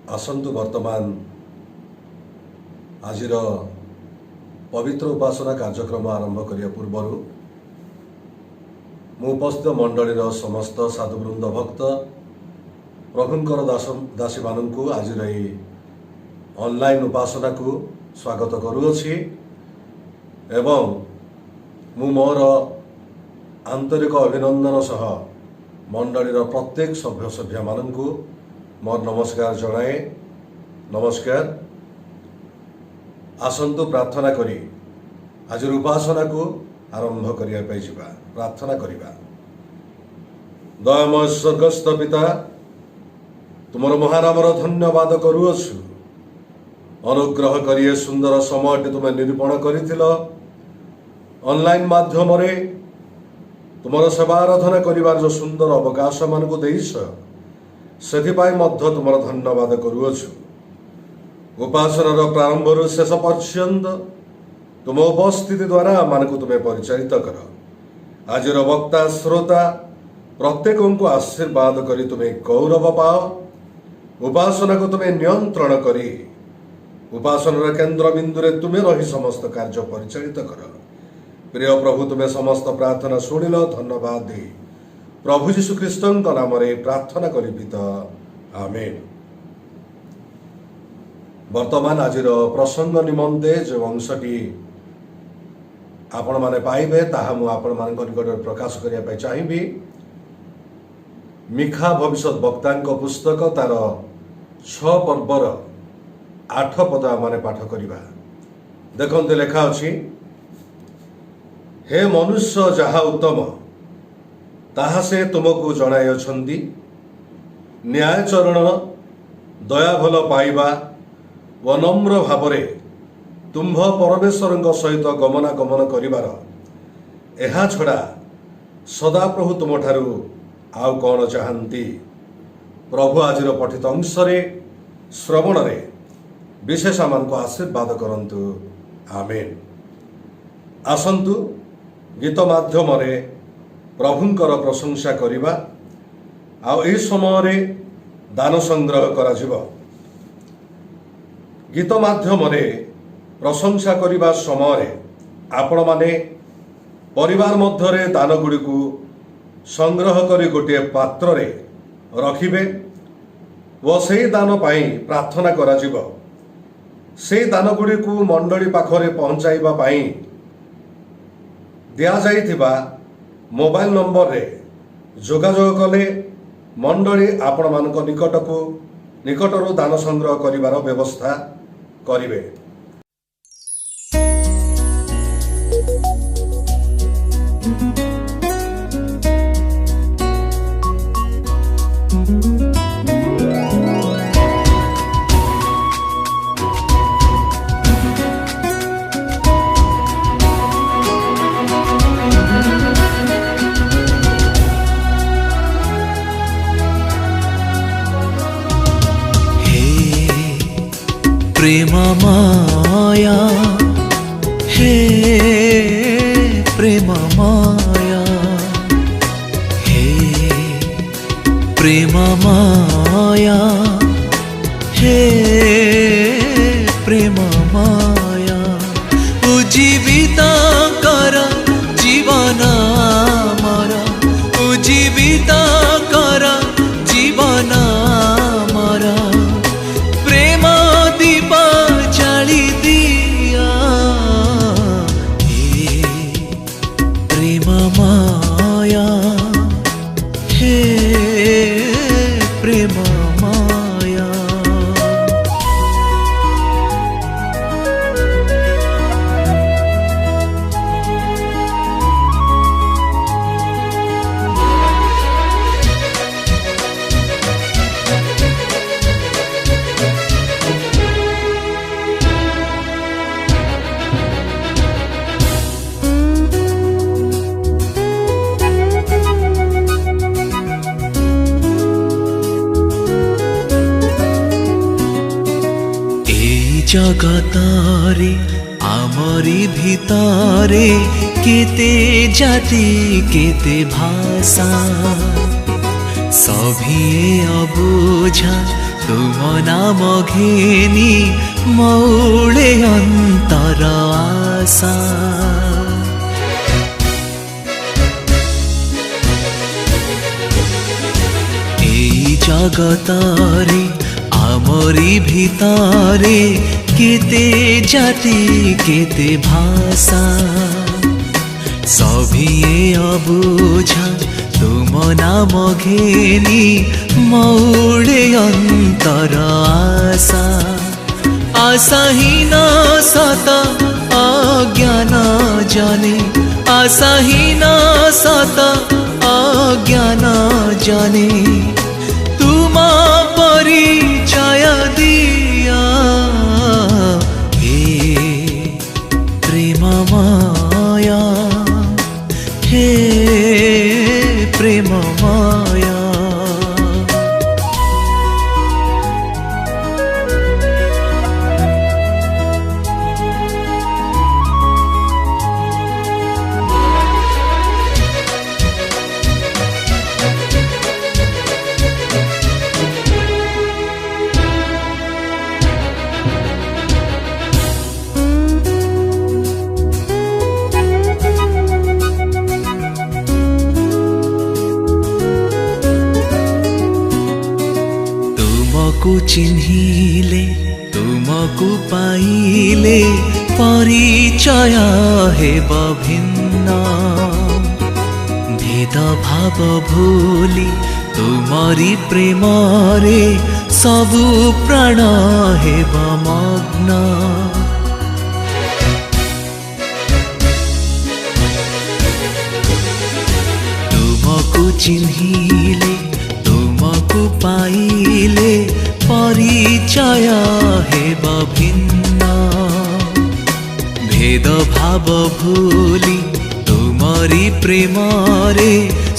आसंतु वर्तमान आज पवित्र उपासना कार्यक्रम आरंभ करने पूर्व उपस्थित मंडलीर समस्त साधुवृंद भक्त प्रभुंकर दासी मानू आज ऑनलाइन उपासना को स्वागत करुअछि एवं मु मोर आंतरिक अभिनंदन सह मंडलीर प्रत्येक सभ्य मानू मोर नमस्कार जनाए। नमस्कार। आसंतु प्रार्थना करी आज उपासना को आरंभ करिया पे जिबा। प्रार्थना करिबा। दयामय स्वर्गस्थ पिता तुमर महानामर धन्यवाद करुअछु। अनुग्रह करिए सुंदर समय तुम निरूपण करिथिल ऑनलाइन माध्यम रे तुमर सेवा आराधना करिवार जो सुंदर अवकाश मान को देइछ सेथिपाई मध्य तुमर धन्यवाद करुअछु। उपासनार प्रारंभ शेष पर्यंत तुम उपस्थिति द्वारा मान को तुम्हें परिचालित कर। आज वक्ता श्रोता प्रत्येक को आशीर्वाद करी तुम्हें गौरव पाओ। उपासना को तुम्हें नियंत्रण करी उपासनार केन्द्र बिंदु रे तुम्हें रही समस्त कार्य परिचालित कर। प्रिय प्रभु तुम्हें समस्त प्रार्थना शुणिल धन्यवाद दे प्रभु जीशु ख्रीष्ट नाम रे प्रार्थना करी पिता आमेन। वर्तमान आज प्रसंग निमंते जो अंशटी आपण माने पाइबे ताहा मु आपण मान निकट प्रकाश करने चाहिए। मिखा भविष्यत वक्ता पुस्तक तार 6 पर्वर 8 पद आम पाठ करवा। देखते लेखा अछि, हे मनुष्य जहा उत्तम ताहा से तुमको जणाइछन्ति। न्यायचरण दया भल पाइबा व नम्र भावरे तुम्भ परमेश्वर सहित गमनागमन करिवार एहा छड़ा सदा प्रभु तुम ठारू आउ कौन चाहती। प्रभु आज पठित अंश श्रवण रे विशेष आमान को आशीर्वाद करंतु आमेन। आसंतु गीत माध्यम रे प्रभुंकर प्रशंसा करिबा आ एही समय रे दान संग्रह करा जिवो। गीत माध्यम रे प्रशंसा करिबा समय रे आपण माने परिवार मध्य रे दान गुडी को संग्रह करी गोटे पात्र रे रखिबे व से दान पाई प्रार्थना करा जिवो। से दान गुडी को मंडली पाखरे पहुंचाइबा पाई दिया जाइथिबा मोबाइल नंबर रे जोगाजोग कले मंडली आपण मानक निकटरू दान संग्रह करिवार व्यवस्था करिवे। प्रेम माया हे प्रेम माया हे प्रेम माया हे प्रेम माया उजीवित कर जीवन मर उजीवित कर जीवन मर प्रेम दीप जाली दिया हे प्रेम माया हे प्रेम माया। जगतारे आमरी भितारे केते जाति केते भाषा सभी अबुझा तुम नाम घेनी मौळे अंतर आशा এই জগতরে আমরি ভিতরে কেতে জাতি কেতে ভাষা সভিয়ে অবুঝা তুম নাম ঘেনি মৌড়ে অন্তর আশা আশাহীন সত অজ্ঞান জনে আশাহীন সত অজ্ঞান জনে তুম পরিচয় দিয়া হে প্রেমমায়া হে প্রেমমায়া तुमको चिन्हिले तुमको पाइले परिचय हेब भिन्न भेद भाव भूली तुमरी प्रेमरे सबु प्राण हेब मग्न तुमको चिन्हिले तुमको पाइले परिचय हेब भिन्न भेद भाव भूली तुमरी प्रेमरे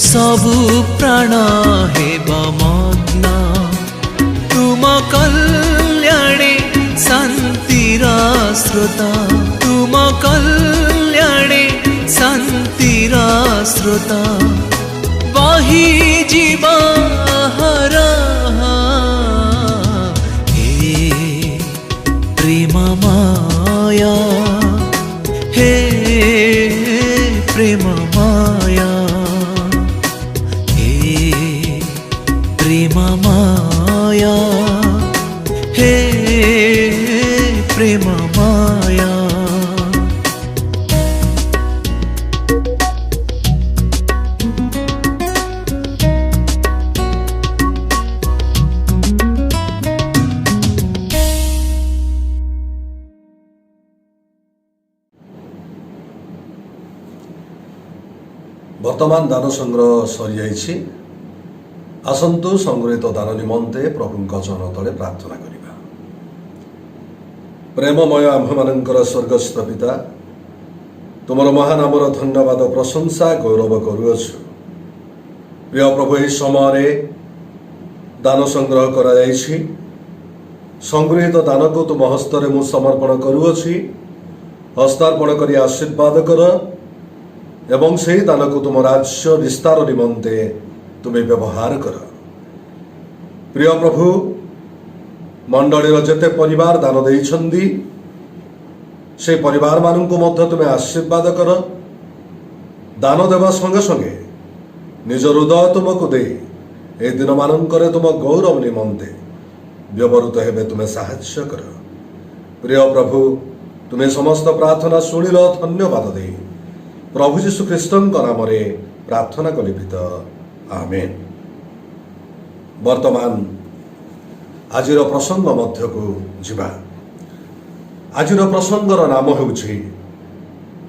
सबु प्राण हेब मग्न तुम कल्याणे शान्तिर स्रोत तुम कल्याणे शान्तिर स्रोत बही जीवा हे प्रेममाया हे प्रेममाया हे प्रेममाया हे प्रेममाया वर्तमान दान संग्रह सरी जाइछि। आसन्तु संग्रहित दान निमंते प्रभुଙ୍କ चरण तले प्रार्थना करिबा। प्रेममय आम्भमानଙ୍କର स्वर्गस्थ पिता, तुमर महानामर धन्यवाद प्रशंसा गौरव करुअछु। प्रिय प्रभु एही समयरे दान संग्रह करा जाइछि। संग्रहित दान को तुम हस्तरे मु समर्पण करुअछि। हस्तार्पण करी आशीर्वाद कर एवं से दान को तुम राज्य विस्तार निमंते तुम्हें व्यवहार कर। प्रिय प्रभु मंडलीर जेते परिवार दान देइछन्दी से परिवार मानू मध्य तुम्हें आशीर्वाद कर। दान देवा संगे संगे निज हृदय तुमको दे ए दिन मानकरे तुम गौरव निमंते व्यवहृत हेबे तुम्हें साहाय्य कर। प्रिय प्रभु तुम्हें समस्त प्रार्थना शुणिल धन्यवाद दे प्रभु जीशु ख्रीष्टଙ୍କ नामरे प्रार्थना कली पित आमेन। वर्तमान आजिर प्रसंग मध्य को जिबा। आजिर प्रसंगर नाम हेउछि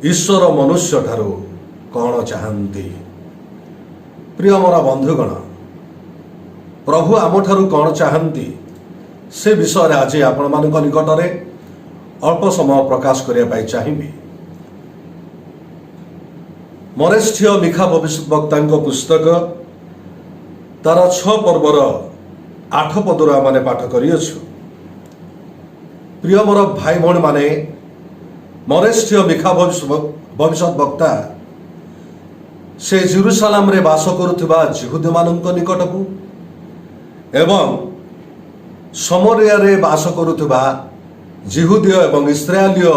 ईश्वर मनुष्य ठारू कौन चाहती। प्रिय मोरा बंधुगण, प्रभु आम ठारू कौन चाहती से विषय आज आपण मानक निकटरे अल्प समय प्रकाश करने चाहिए। मरेष्ठीय मिखा भविष्यवक्ता पुस्तक तार 6 पर्वर 8 पदर आम पाठ करियछु। प्रिय मोर भाई भौणी माने मरेष्ठीय मिखा भविष्यवक्ता से जेरुसालेम रे वास करुथिबा जिहुदी मानक निकटकू एवं समरियारे बास करुवा जिहुदीय एवं इस्राएलीय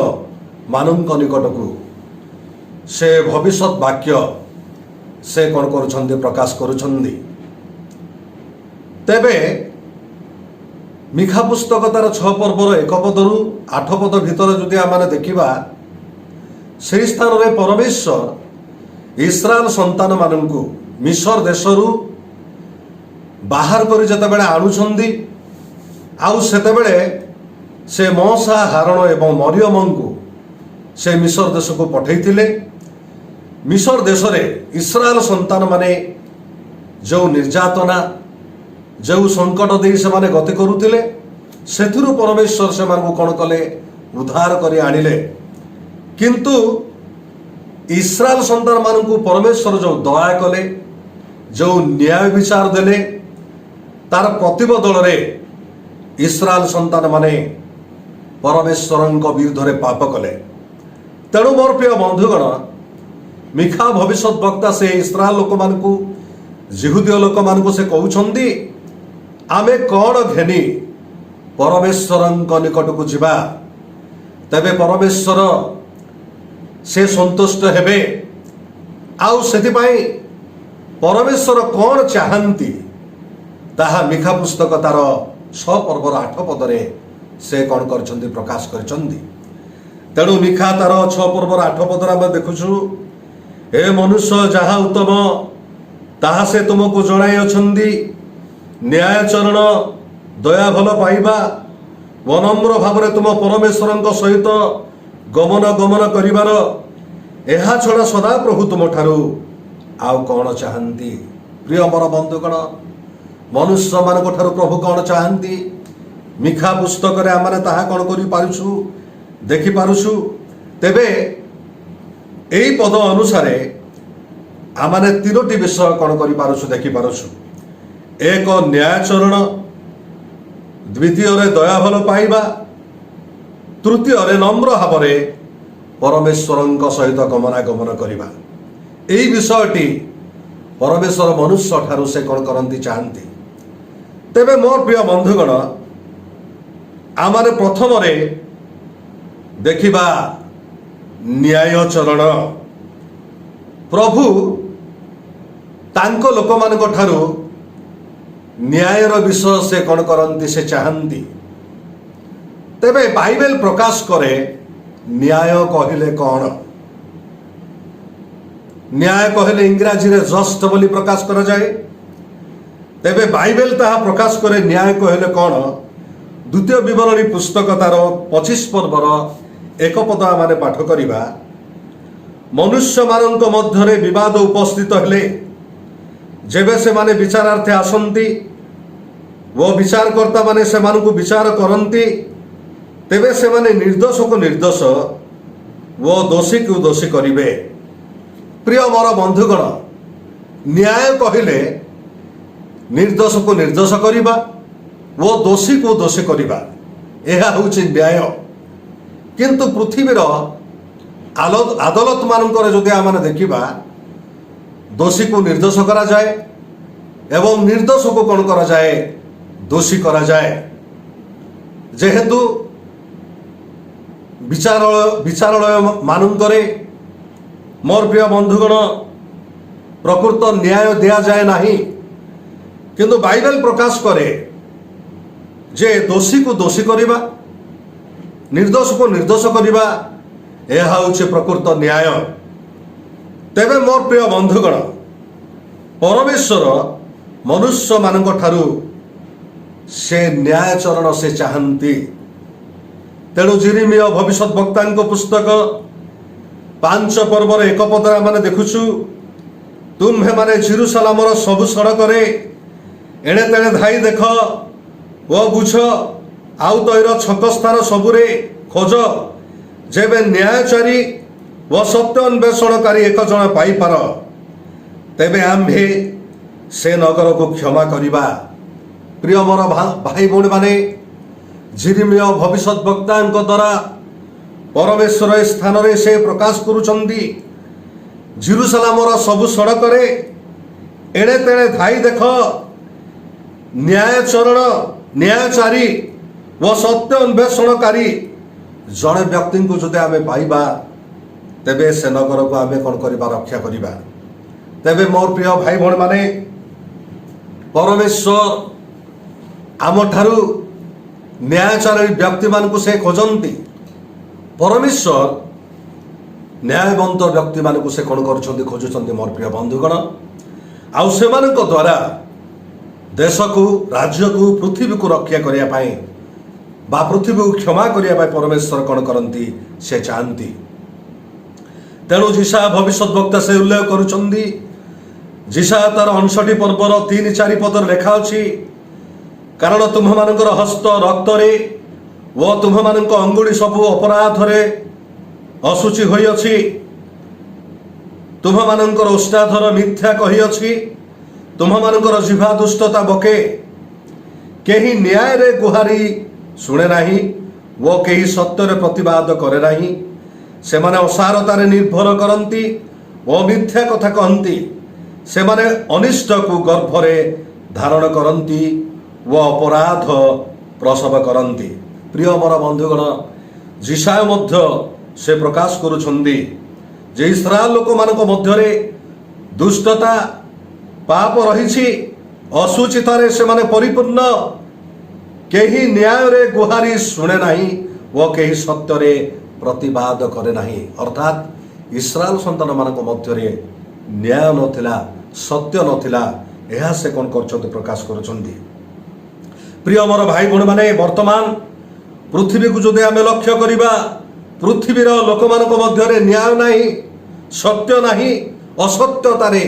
मानक निकटकू से भविष्यत वाक्य से कौन करुछन्ति प्रकाश करुछन्ति। तेबे मिखा पुस्तक तार 6 पर्वर 1 पदरु 8 पद भितर जदि आम देखा से स्थान में परमेश्वर इस्राएल संतान मानू मिस्र देशरू बाहर कर जितेबाला आणुछन्ति आउ सेतेबेले से मौसा हारण एवं मरियम को से मिस्र देश को पठेइथिले। मिस्र देश में इस्राएल संतान माने जो निर्यातना जो संकट दे से माने गति करुथिले सेथिरु परमेश्वर से मानू कौन कले उद्धार करी आनिले। किंतु इस्राएल संतान मानू परमेश्वर जो दया कले जो न्याय विचार देले तार प्रतिबदल रे इस्राएल संतान माने परमेश्वर विरुद्ध रे पाप कले। तेणु मोर प्रिय बंधुगण मिखा भविष्य वक्ता से इस्राएल लोक मानू जिहुदीय लोक मानू से कहउछन्ति आमे कौन घेनी परमेश्वर निकट को जिबा तेबे परमेश्वर से संतुष्ट हेबे आउ सेतिपाई परमेश्वर कौन चाहती ताहा मिखा पुस्तक तार 6 पर्वर 8 पदरे से कौन करछन्ति प्रकाश करछन्ति। तेणु मिखा तार 6 पर्वर 8 पदर आम देखुछु हे मनुष्य जहा उत्तम ताहा से तुमको जणाई अछन्ति न्यायचरण दया भल पाइबा वनम्र भाव तुम परमेश्वर सहित गमन गमन करिवार एहा छड़ा सदा प्रभु तुम ठारू आउ कौन चाहती। प्रिय मोर बंधुगण मनुष्य मान ठारू प्रभु कौन चाहती मिखा पुस्तक रे आमने ताहा कौन करि पारुछु देखि पारुछु। तेबे एई पद अनुसारे आमने 3टी विषय कौन करि पारुछु देखि पारुछु। एक न्यायचरण द्वितीय रे दया भल पाइबा तृतीय रे नम्र भावरे परमेश्वर सहित गमनागमन करिबा। एई विषयटी परमेश्वर मनुष्य ठारू से कौन करती चाहती। तेबे मोर प्रिय बंधुगण आमारे प्रथम रे देखिबा न्यायचरण प्रभु तांको लोक मानक ठारू न्यायर विषय से कौन करती से चाहती। तेबे बाइबल प्रकाश करे न्याय कहले कौन न्याय कहले इंग्राजी रे जस्ट बोली प्रकाश करा जाए। तेबे बाइबल ताहा प्रकाश करे न्याय कहले कौन द्वितीय विवरणी पुस्तक तार 25 पर्वर 1 पद आमाने पाठ करिबा मनुष्य मानक मध्यरे विवाद उपस्थित हेले जेबे से माने विचारार्थे आसंती वो विचारकर्ता माने से मानकु विचार करंती तेबे से माने निर्दोष को निर्दोष वो दोषी को दोषी करिवे। प्रिय मोर बंधुगण न्याय कहले निर्दोष को निर्दोष करिबा वो दोषी को दोषी करिबा एहा होछि न्याय। किंतु पृथ्वीर आदालत मानकर जदि आम देखा दोषी को निर्दोष करा जाए एवं निर्दोष को कौन करा जाए दोषी करा जाए। जेहेतु विचारालय मानकरे मोर प्रिय बंधुगण प्रकृत न्याय दिया जाए नहीं किंतु बाइबल प्रकाश करे जे दोषी को दोषी करिबा निर्दोष को निर्दोष करिबा यह होछि प्रकृत न्याय। तेबे मोर प्रिय बंधुगण परमेश्वर मनुष्य मानक ठारू से न्यायचरण से चाहती। तेणु जिरिमिया भविष्यत वक्ता पुस्तक 5 पर्वर 1 पद माने देखुछु तुम्हे माने जेरुसलामर सबु सड़क रे एणे तेणे धाई देख वो बुझ आउ तैर छक स्थान सबुरे खोज जेबे न्यायचारी व सत्य अन्वेषणकारी एक जन पाइपार तेबे आम्भे से नगर को क्षमा करिबा। प्रिय मोर भाई भौणी माने जिरिमिया भविष्यत वक्ता द्वारा परमेश्वर स्थान रे से प्रकाश करुचंदी जेरुसलामर सबु सड़क रे एणे तेणे धाई देख न्यायचरण न्यायचारी व सत्य अन्वेषणकारी जड़े व्यक्ति को जदि आम पाइबा तेबे से नगर को आम कौन करवा रक्षा करवा। तेबे मोर प्रिय भाई भौणी माने परमेश्वर आम ठारू न्यायचारी व्यक्ति मान को से खोजती। परमेश्वर न्यायवंत व्यक्ति मान को से कौन कर खोजुंट मोर प्रिय बंधुगण आउ से द्वारा देश को राज्य को पृथ्वी को रक्षा करने बा पृथ्वी को क्षमा करने परमेश्वर कौन करती से चाहती। तेणु जिशा भविष्य वक्ता से उल्लेख करुँच जिशा तार 59 पर्वर 3-4 पद लेखा अच्छी कारण तुम्ह मानकर हस्त रक्त व तुम्ह मानक अंगुली सबू अपराध रे असुचि होई अछि। तुम्ह मानकर ओष्ठाधर मिथ्या कही अछि। तुम्ह मानकर जिह्वा दुष्टता बके केही न्याय रे गुहारी शुणे नाही वो केही सत्य रे प्रतिवाद करे नाही। से माने असारतारे निर्भर करंती वो मिथ्या कथा कहंती। से माने अनिष्ट को गर्भरे धारण करंती वो अपराध प्रसव करंती। प्रिय मोर बंधुगण जिशाय मध्य से प्रकाश करुछंदी जे इस्राएल लोक मानक मध्यरे दुष्टता पाप रहिछि असुचितारे से माने परिपूर्ण केही न्याय रे गुहारी शुणे नाही वो केही सत्य रे प्रतिवाद करे नाही। अर्थात इस्राएल संतान मानक मध्यरे न्याय नथिला सत्य नथिला यह से कौन कर प्रकाश करुछंदी। प्रिय मोर भाई भौणी माने वर्तमान पृथ्वी को जदि आम लक्ष्य करवा पृथ्वीर लोक मानक मध्यरे न्याय नाही सत्य नाही असत्यतारे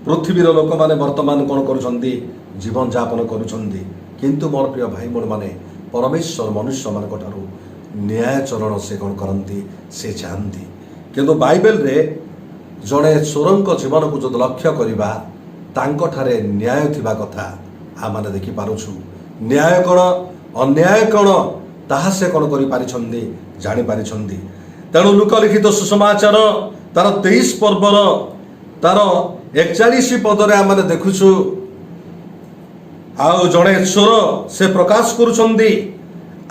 पृथ्वीर लोक माने वर्तमान कौन करुछंदी जीवन यापन करुछंदी। किंतु मोर प्रिय भाई भौणी माने परमेश्वर मनुष्य मानक ठारू न्याय चरण से कौन करती से चाहती। किंतु बाइबल रे जड़े चोरंक जीवन को जो लक्ष्य करवा तांको ठारे न्याय थिबा कथा आ माने देखि पारुछु। न्याय कौन अन्याय कौन ताहा से कौन करि पारिछंदी जानि पारिछंदी। तेणु लोकलिखित सुसमाचार तार 23 पर्वर तार 41 पदरे आम देखुछु आउ जड़े चोर से प्रकाश करुछंदी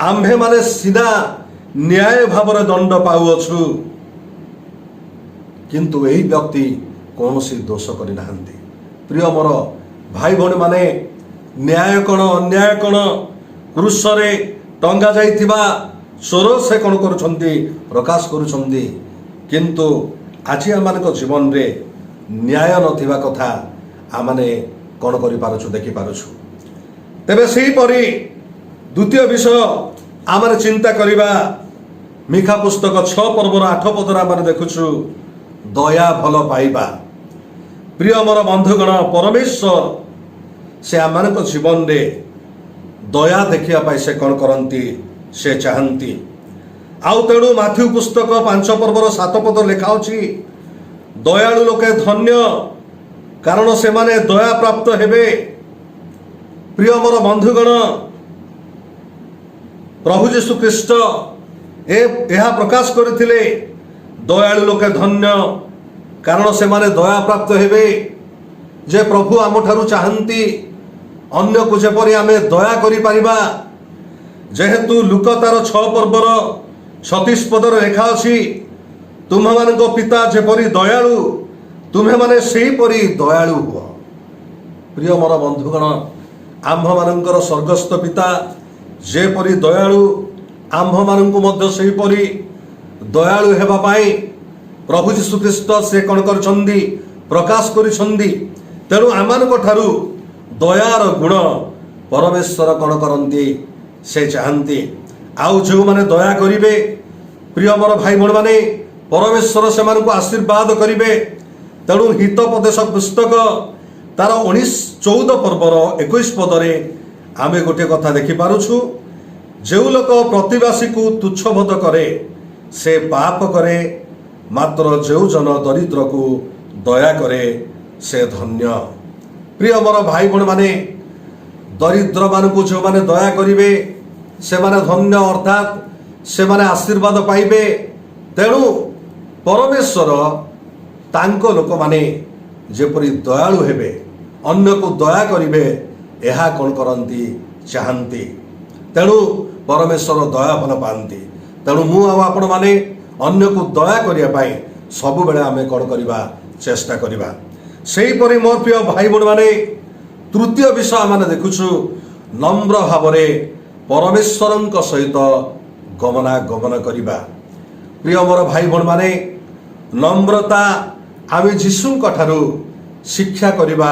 आम्भे माने सीधा न्याय भाव दंड पाउछु किंतु यही व्यक्ति कौन सी दोष करि नाहंती। प्रिय मोर भाई भौणी माने न्याय कौन अन्याय कौन क्रूस रे टंगा जाइथिबा चोर से कौन करुछंदी प्रकाश करुछंदी। किंतु आज आम जीवन रे न्याय नथिबा कथा आमने कौन करि पारुछु देखि पारुछु। तेबे सेही परि द्वितीय विषय आम चिंता करवा मिखा पुस्तक 6 पर्वर 8 पदर आम देखुछु दया भल पाइबा। प्रिय मोर बंधुगण परमेश्वर से आम जीवन रे दया देखिया से कौन करती से चाहती। आउ तेणु माथ्यू पुस्तक 5 पर्वर 7 पद लेखा अछि दयालु लोके धन्य कारण से माने दया प्राप्त हेबे। प्रिय मोर बंधुगण प्रभु जीशु ख्रीष्ट यह प्रकाश करथिले दयालु लोके धन्य कारण से माने दया प्राप्त हेबे। जे प्रभु आम ठारू चाहती अन्य को जेपरि आमे दया करि परिबा जेहेतु लुक तार 6 पर्वर 36 पदर लेखा अछि तुम्ह मानक पिता जेपरि दयालु तुम्हे माने सेही परि दयालु हुआ। प्रिय मोर बंधुगण आम्भ मानकर स्वर्गस्थ पिता जेपरि दयालु आम्भ मानक मध्य सेही परि दयालु हेबा पाई प्रभु जीशु ख्रीष्ट से कौन करछंदी प्रकाश करिछंदी। तेणु आमानक ठारू दयार गुण परमेश्वर कौन करती से चाहती। आउ जो माने दया करिवे प्रिय मोर भाई भौणी माने परमेश्वर से मानक आशीर्वाद करिवे। तेणु हितोपदेश पुस्तक तार 14 पर्वर 21 पदरे आमे गोटे कथा देखि पारुछु जो लोक प्रतिवासी को तुच्छ बोध करे से पाप करे मात्र जो जन दरिद्र को दया करे से धन्य। प्रिय मोर भाई भौणी माने दरिद्र मान को जो माने दया करिवे से माने धन्य अर्थात से माने आशीर्वाद पाइबे। तेणु परमेश्वर तांको लोक माने जेपरि दयालु हेबे अन्य को दया करिवे यह कौन करती ଚାହାନ୍ତି। ତେଣୁ ପରମେଶ୍ୱର ଦୟା ଭଲ ପାଆନ୍ତି। ତେଣୁ ମୁଁ ଆଉ ଆପଣମାନେ ଅନ୍ୟକୁ ଦୟା କରିବା ପାଇଁ ସବୁବେଳେ ଆମେ କ'ଣ କରିବା? ଚେଷ୍ଟା କରିବା। ସେହିପରି ମୋର ପ୍ରିୟ ଭାଇ ଭଉଣୀମାନେ, ତୃତୀୟ ବିଷୟ ଆମେ ଦେଖୁଛୁ ନମ୍ର ଭାବରେ ପରମେଶ୍ୱରଙ୍କ ସହିତ ଗମନାଗମନ କରିବା। ପ୍ରିୟ ମୋର ଭାଇ ଭଉଣୀମାନେ, ନମ୍ରତା ଆମେ ଯୀଶୁଙ୍କ ଠାରୁ ଶିକ୍ଷା କରିବା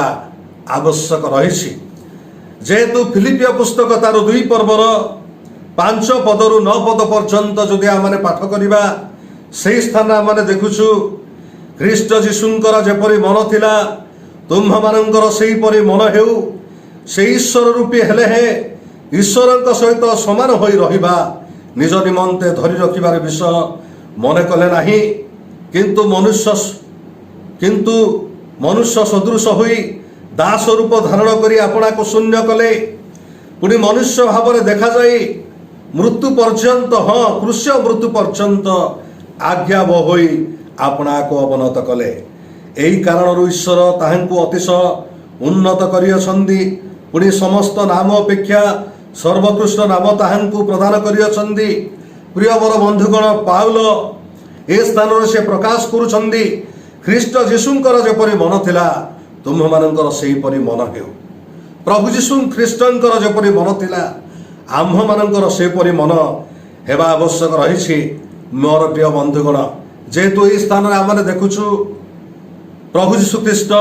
ଆବଶ୍ୟକ ରହିଛି। ଯେହେତୁ ଫିଲିପିୟ ପୁସ୍ତକ ତାର 2 ପର୍ବର 5 ପଦରୁ 9 ପଦ ପର୍ଯ୍ୟନ୍ତ ଯଦି ଆମେ ପାଠ କରିବା, ସେହି ସ୍ଥାନ ଆମେ ଦେଖୁଛୁ ଖ୍ରୀଷ୍ଟ ଯୀଶୁଙ୍କର ଯେପରି ମନ ଥିଲା ତୁମ୍ଭମାନଙ୍କର ସେହିପରି ମନ ହେଉ। ସେ ଈଶ୍ୱର ରୂପୀ ହେଲେ ହେ ଈଶ୍ୱରଙ୍କ ସହିତ ସମାନ ହୋଇ ରହିବା ନିଜ ନିମନ୍ତେ ଧରି ରଖିବାର ବିଷୟ ମନେ କଲେ ନାହିଁ, କିନ୍ତୁ ମନୁଷ୍ୟ ସଦୃଶ ହୋଇ ଦାସ ରୂପ ଧାରଣ କରି ଆପଣାକୁ ଶୂନ୍ୟ କଲେ। ପୁଣି ମନୁଷ୍ୟ ଭାବରେ ଦେଖାଯାଇ ମୃତ୍ୟୁ ପର୍ଯ୍ୟନ୍ତ, କୃଷ୍ୟ ମୃତ୍ୟୁ ପର୍ଯ୍ୟନ୍ତ ଆଜ୍ଞାବହ ହୋଇ ଆପଣାକୁ ଅବନତ କଲେ। ଏହି କାରଣରୁ ଈଶ୍ୱର ତାହାଙ୍କୁ ଅତିଶୟ ଉନ୍ନତ କରିଅଛନ୍ତି। ପୁଣି ସମସ୍ତ ନାମ ଅପେକ୍ଷା ସର୍ବୋତ୍କୃଷ୍ଟ ନାମ ତାହାଙ୍କୁ ପ୍ରଦାନ କରିଅଛନ୍ତି। ପ୍ରିୟ ମୋର ବନ୍ଧୁଗଣ, ପାଉଲ ଏ ସ୍ଥାନରେ ସେ ପ୍ରକାଶ କରୁଛନ୍ତି ଖ୍ରୀଷ୍ଟ ଯୀଶୁଙ୍କର ଯେପରି ମନ ଥିଲା ତୁମ୍ଭମାନଙ୍କର ସେହିପରି ମନ ହେଉ। ପ୍ରଭୁ ଯୀଶୁ ଖ୍ରୀଷ୍ଟଙ୍କର ଯେପରି ମନ ଥିଲା ଆମ୍ଭମାନଙ୍କର ସେପରି ମନ ହେବା ଆବଶ୍ୟକ ରହିଛି। ମୋର ପ୍ରିୟ ବନ୍ଧୁଗଣ, ଯେହେତୁ ଏହି ସ୍ଥାନରେ ଆମେ ଦେଖୁଛୁ ପ୍ରଭୁ ଯୀଶୁ ଖ୍ରୀଷ୍ଟ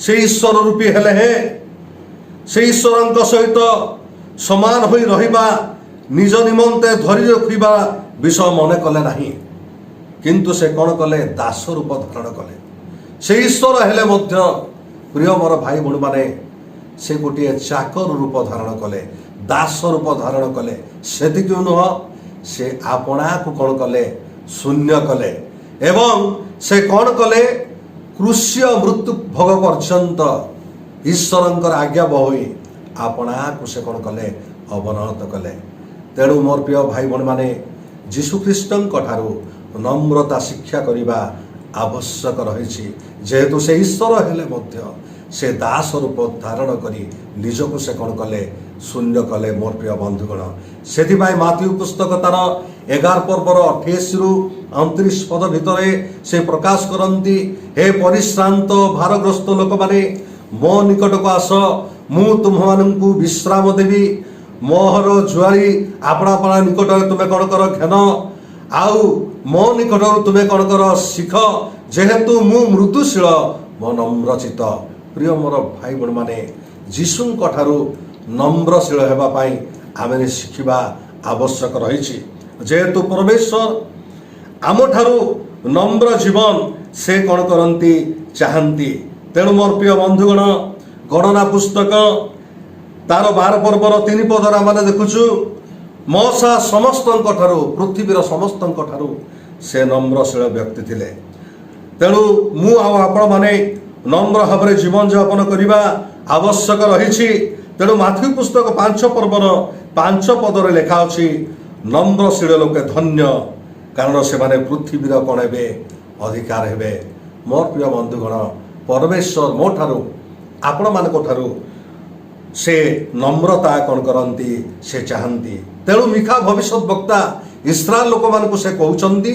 ସେ ଈଶ୍ୱର ରୂପୀ ହେଲେ ହେ ସେ ଈଶ୍ୱରଙ୍କ ସହିତ ସମାନ ହୋଇ ରହିବା ନିଜ ନିମନ୍ତେ ଧରି ରଖିବା ବିଷୟ ମନେ କଲେ ନାହିଁ, କିନ୍ତୁ ସେ କ'ଣ କଲେ? ଦାସ ରୂପ ଧାରଣ କଲେ। ସେ ଈଶ୍ୱର ହେଲେ ମଧ୍ୟ ପ୍ରିୟ ମୋର ଭାଇ ଭଉଣୀମାନେ, ସେ ଗୋଟିଏ ଚାକର ରୂପ ଧାରଣ କଲେ, ଦାସ ରୂପ ଧାରଣ କଲେ। ସେତିକି ନୁହଁ, ସେ ଆପଣାକୁ କ'ଣ କଲେ? ଶୂନ୍ୟ କଲେ। ଏବଂ ସେ କ'ଣ କଲେ? କୃଷ୍ୟ ମୃତ୍ୟୁ ଭୋଗ ପର୍ଯ୍ୟନ୍ତ ଈଶ୍ୱରଙ୍କର ଆଜ୍ଞାବହ ହୋଇ ଆପଣାକୁ ସେ କ'ଣ କଲେ? ଅବନତ କଲେ। ତେଣୁ ମୋର ପ୍ରିୟ ଭାଇ ଭଉଣୀମାନେ, ଯୀଶୁଖ୍ରୀଷ୍ଟଙ୍କ ଠାରୁ ନମ୍ରତା ଶିକ୍ଷା କରିବା ଆବଶ୍ୟକ ରହିଛି। ଯେହେତୁ ସେ ଈଶ୍ୱର ହେଲେ ମଧ୍ୟ ସେ ଦାସ ରୂପ ଧାରଣ କରି ନିଜକୁ ସେ କ'ଣ କଲେ? ଶୂନ୍ୟ କଲେ। ମୋର ପ୍ରିୟ ବନ୍ଧୁଗଣ, ସେଥିପାଇଁ ମାଥିଉ ପୁସ୍ତକ ତାର 11 ପର୍ବର 28ରୁ 29 ପଦ ଭିତରେ ସେ ପ୍ରକାଶ କରନ୍ତି, ହେ ପରିଶ୍ରାନ୍ତ ଭାରଗ୍ରସ୍ତ ଲୋକମାନେ ମୋ ନିକଟକୁ ଆସ, ମୁଁ ତୁମ୍ଭମାନଙ୍କୁ ବିଶ୍ରାମ ଦେବି। ମୋହର ଜୁଆଳି ଆପଣା ନିକଟରେ ତୁମେ କ'ଣ କର? ଘେନ। ଆଉ ମୋ ନିକଟରୁ ତୁମେ କ'ଣ କର? ଶିଖ, ଯେହେତୁ ମୁଁ ମୃଦୁଶୀଳ ମୋ ନମ୍ରଚିତ। ପ୍ରିୟ ମୋର ଭାଇ ଭଉଣୀମାନେ, ଯୀଶୁଙ୍କ ଠାରୁ ନମ୍ରଶୀଳ ହେବା ପାଇଁ ଆମେ ଶିଖିବା ଆବଶ୍ୟକ ରହିଛି। ଯେହେତୁ ପରମେଶ୍ୱର ଆମଠାରୁ ନମ୍ର ଜୀବନ ସେ କ'ଣ କରନ୍ତି? ଚାହାନ୍ତି। ତେଣୁ ମୋର ପ୍ରିୟ ବନ୍ଧୁଗଣ, ଗଣନା ପୁସ୍ତକ ତାର 12 ପର୍ବର 3 ପଦରେ ଆମେ ଦେଖୁଛୁ ମୋଶା ସମସ୍ତଙ୍କ ଠାରୁ, ପୃଥିବୀର ସମସ୍ତଙ୍କ ଠାରୁ ସେ ନମ୍ରଶୀଳ ବ୍ୟକ୍ତି ଥିଲେ। ତେଣୁ ମୁଁ ଆଉ ଆପଣମାନେ ନମ୍ର ଭାବରେ ଜୀବନଯାପନ କରିବା ଆବଶ୍ୟକ ରହିଛି। ତେଣୁ ମାଥିଉ ପୁସ୍ତକ 5 ପର୍ବର 5 ପଦରେ ଲେଖା ଅଛି, ନମ୍ରଶୀଳ ଲୋକେ ଧନ୍ୟ, କାରଣ ସେମାନେ ପୃଥିବୀର କ'ଣ ହେବେ? ଅଧିକାର ହେବେ। ମୋର ପ୍ରିୟ ବନ୍ଧୁଗଣ, ପରମେଶ୍ୱର ମୋ ଠାରୁ ଆପଣମାନଙ୍କ ଠାରୁ ସେ ନମ୍ରତା କ'ଣ କରନ୍ତି? ସେ ଚାହାନ୍ତି। ତେଣୁ ମିଖା ଭବିଷ୍ୟତ ବକ୍ତା ଇସ୍ରାଏଲ ଲୋକମାନଙ୍କୁ ସେ କହୁଛନ୍ତି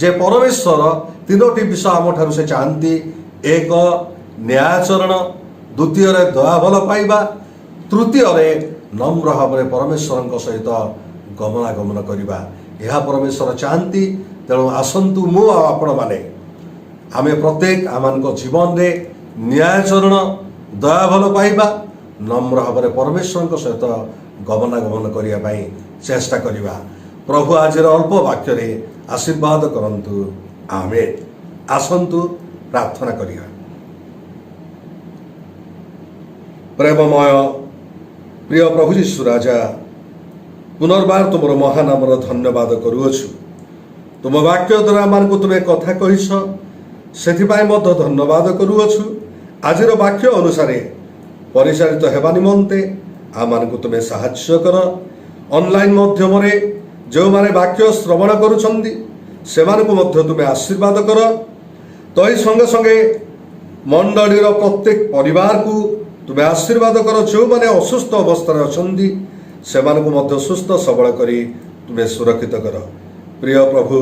ଯେ ପରମେଶ୍ୱର 3ଟି ବିଷୟ ଆମଠାରୁ ସେ ଚାହାନ୍ତି। 1 ନ୍ୟାୟାଚରଣ, ଦ୍ୱିତୀୟରେ ଦୟା ଭଲ ପାଇବା, ତୃତୀୟରେ ନମ୍ର ଭାବରେ ପରମେଶ୍ୱରଙ୍କ ସହିତ ଗମନାଗମନ କରିବା। ଏହା ପରମେଶ୍ୱର ଚାହାନ୍ତି। ତେଣୁ ଆସନ୍ତୁ ମୁଁ ଆଉ ଆପଣମାନେ ଆମେ ପ୍ରତ୍ୟେକ ଆମମାନଙ୍କ ଜୀବନରେ ନ୍ୟାୟାଚରଣ, ଦୟା ଭଲ ପାଇବା, ନମ୍ର ଭାବରେ ପରମେଶ୍ୱରଙ୍କ ସହିତ ଗମନାଗମନ କରିବା ପାଇଁ ଚେଷ୍ଟା କରିବା। ପ୍ରଭୁ ଆଜିର ଅଳ୍ପ ବାକ୍ୟରେ ଆଶୀର୍ବାଦ କରନ୍ତୁ। ଆମେନ୍। ଆସନ୍ତୁ ପ୍ରାର୍ଥନା କରିବା। ପ୍ରେମମୟ ପ୍ରିୟ ପ୍ରଭୁ ଯୀଶୁ ରାଜା, ପୁନର୍ବାର ତୁମର ମହାନାମର ଧନ୍ୟବାଦ କରୁଅଛୁ। ତୁମ ବାକ୍ୟ ଦ୍ୱାରା ଆମମାନଙ୍କୁ ତୁମେ କଥା କହିଛ, ସେଥିପାଇଁ ମଧ୍ୟ ଧନ୍ୟବାଦ କରୁଅଛୁ। ଆଜିର ବାକ୍ୟ ଅନୁସାରେ ପରିଚାଳିତ ହେବା ନିମନ୍ତେ ଆମମାନଙ୍କୁ ତୁମେ ସାହାଯ୍ୟ କର। ଅନଲାଇନ୍ ମାଧ୍ୟମରେ ଯେଉଁମାନେ ବାକ୍ୟ ଶ୍ରବଣ କରୁଛନ୍ତି ସେମାନଙ୍କୁ ମଧ୍ୟ ତୁମେ ଆଶୀର୍ବାଦ କର। ତହିଁ ସଙ୍ଗେ ସଙ୍ଗେ ମଣ୍ଡଳୀର ପ୍ରତ୍ୟେକ ପରିବାରକୁ ତୁମେ ଆଶୀର୍ବାଦ କର। ଯେଉଁମାନେ ଅସୁସ୍ଥ ଅବସ୍ଥାରେ ଅଛନ୍ତି ସେମାନଙ୍କୁ ମଧ୍ୟ ସୁସ୍ଥ ସବଳ କରି ତୁମେ ସୁରକ୍ଷିତ କର। ପ୍ରିୟ ପ୍ରଭୁ,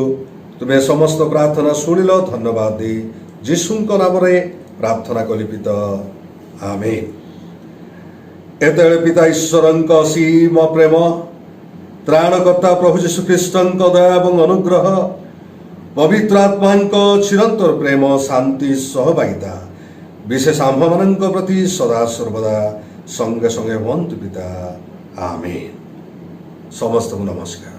ତୁମେ ସମସ୍ତ ପ୍ରାର୍ଥନା ଶୁଣିଲ। ଧନ୍ୟବାଦ ଦେଇ ଯୀଶୁଙ୍କ ନାମରେ ପ୍ରାର୍ଥନା କଲି ପିତା, ଆମେନ୍। ଏତେବେଳେ ପିତା ଈଶ୍ୱରଙ୍କ ଅସୀମ ପ୍ରେମ, ତ୍ରାଣକର୍ତ୍ତା ପ୍ରଭୁ ଯୀଶୁଖ୍ରୀଷ୍ଟଙ୍କ ଦୟା ଏବଂ ଅନୁଗ୍ରହ, ପବିତ୍ର ଆତ୍ମାଙ୍କ ଚିରନ୍ତର ପ୍ରେମ, ଶାନ୍ତି, ସହଭାଗିତା ବିଶେଷ ଆମ୍ଭମାନଙ୍କ ପ୍ରତି ସଦାସର୍ବଦା ସଙ୍ଗେ ସଙ୍ଗେ ହୁଅନ୍ତୁ ପିତା, ଆମେନ୍। ସମସ୍ତଙ୍କୁ ନମସ୍କାର।